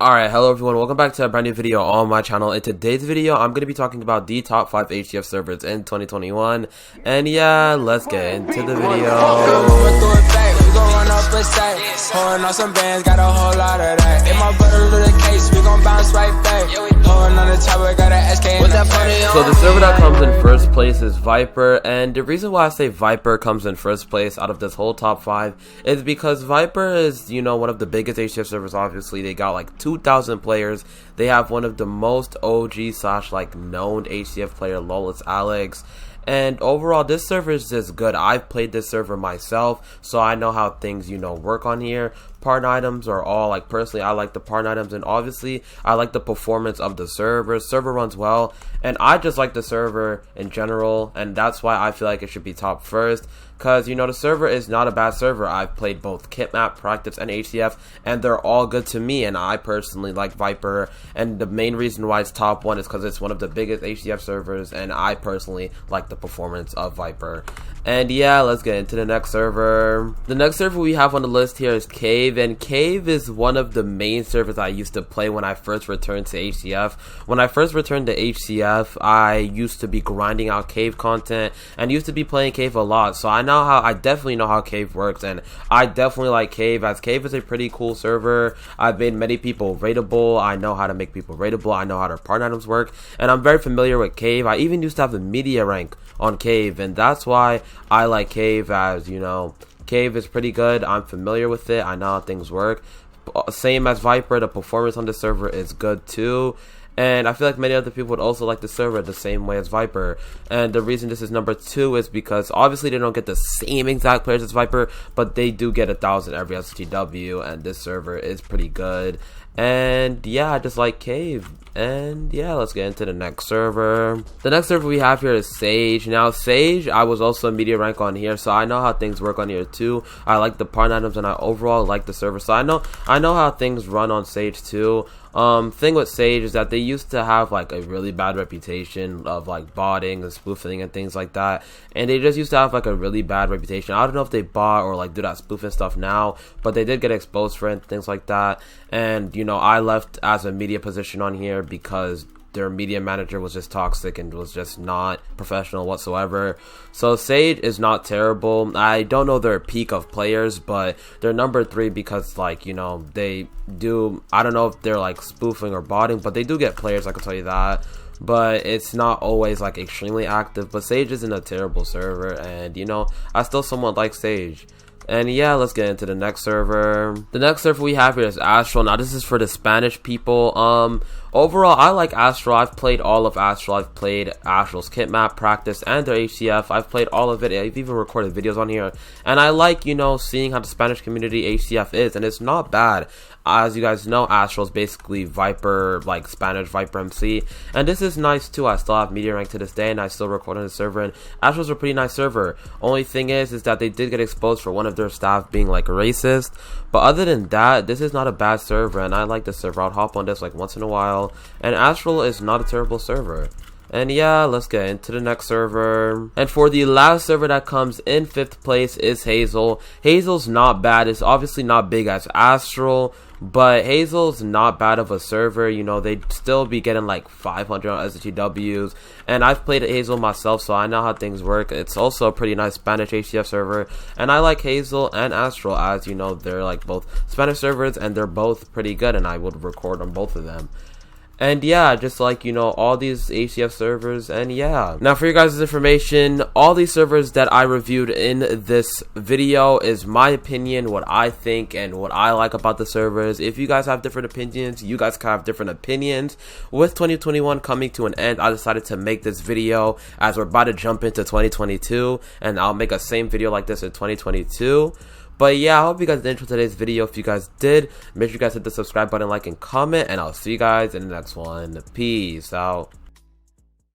Alright, hello everyone, welcome back to a brand new video on my channel. In today's video, I'm going to be talking about the top 5 HCF servers in 2021. And yeah, let's get into the video. So the server that comes in first place is Viper, and the reason why I say Viper comes in first place out of this whole top 5 is because Viper is, you know, one of the biggest HCF servers. Obviously, they got like 2,000 players. They have one of the most OG slash like known HCF player, lol, it's Alex. And overall, this server is just good. I've played this server myself, so I know how things, you know, work on here. Partner items are all, like, personally, I like the partner items, and obviously, I like the performance of the server. Server runs well, and I just like the server in general, and that's why I feel like it should be top first. Because, you know, the server is not a bad server. I've played both Kitmap, Practice, and HCF, and they're all good to me, and I personally like Viper, and the main reason why it's top 1 is because it's one of the biggest HCF servers, and I personally like the performance of Viper. And yeah, let's get into the next server. The next server we have on the list here is Cave, and Cave is one of the main servers I used to play when I first returned to HCF. When I first returned to HCF, I used to be grinding out Cave content, and used to be playing Cave a lot, so I definitely know how Cave works, and I definitely like Cave, as Cave is a pretty cool server. I've made many people rateable. I know how to make people rateable. I know how their partner items work, and I'm very familiar with Cave. I even used to have the media rank on Cave, and that's why I like Cave, as, you know, Cave is pretty good. I'm familiar with it. I know how things work. Same as Viper, the performance on the server is good too. And I feel like many other people would also like the server the same way as Viper. And the reason this is number 2 is because obviously they don't get the same exact players as Viper, but they do get 1,000 every STW, and this server is pretty good. And yeah, I just like Cave. And yeah, let's get into the next server. The next server we have here is Sage. Now Sage, I was also a media rank on here, so I know how things work on here too. I like the partner items, and I overall like the server, so I know how things run on Sage too. Thing with Sage is that they used to have like a really bad reputation of like botting and spoofing and things like that, and they just used to have like a really bad reputation. I don't know if they bot or like do that spoofing stuff now, but they did get exposed for it and things like that. And you know, I left as a media position on here because their media manager was just toxic and was just not professional whatsoever. So Sage is not terrible. I don't know their peak of players, but they're number 3 because, like, you know, they do, I don't know if they're like spoofing or botting, but they do get players, I can tell you that. But it's not always like extremely active. But Sage isn't a terrible server, and you know, I still somewhat like Sage. And yeah, let's get into the next server. The next server we have here is Astral. Now this is for the Spanish people. Overall, I like Astral. I've played all of Astral. I've played Astral's Kitmap, Practice, and their HCF. I've played all of it. I've even recorded videos on here. And I like, you know, seeing how the Spanish community HCF is, and it's not bad. As you guys know, Astral is basically Viper, like Spanish ViperMC, and this is nice too. I still have media rank to this day, and I still record on the server, and Astral's a pretty nice server. Only thing is that they did get exposed for one of their staff being like racist, but other than that, this is not a bad server, and I like the server. I'll hop on this like once in a while, and Astral is not a terrible server. And yeah, let's get into the next server. And for the last server that comes in 5th place is Hazel. Hazel's not bad. It's obviously not big as Astral, but Hazel's not bad of a server. You know, they'd still be getting like 500 on STWs, and I've played at Hazel myself, so I know how things work. It's also a pretty nice Spanish HCF server, and I like Hazel and Astral, as you know, they're like both Spanish servers, and they're both pretty good, and I would record on both of them. And yeah, just like, you know, all these HCF servers. And yeah, now for you guys' information, all these servers that I reviewed in this video is my opinion, what I think, and what I like about the servers. If you guys have different opinions, you guys can have different opinions. With 2021 coming to an end, I decided to make this video as we're about to jump into 2022, and I'll make a same video like this in 2022. But yeah, I hope you guys did enjoy today's video. If you guys did, make sure you guys hit the subscribe button, like, and comment, and I'll see you guys in the next one. Peace out.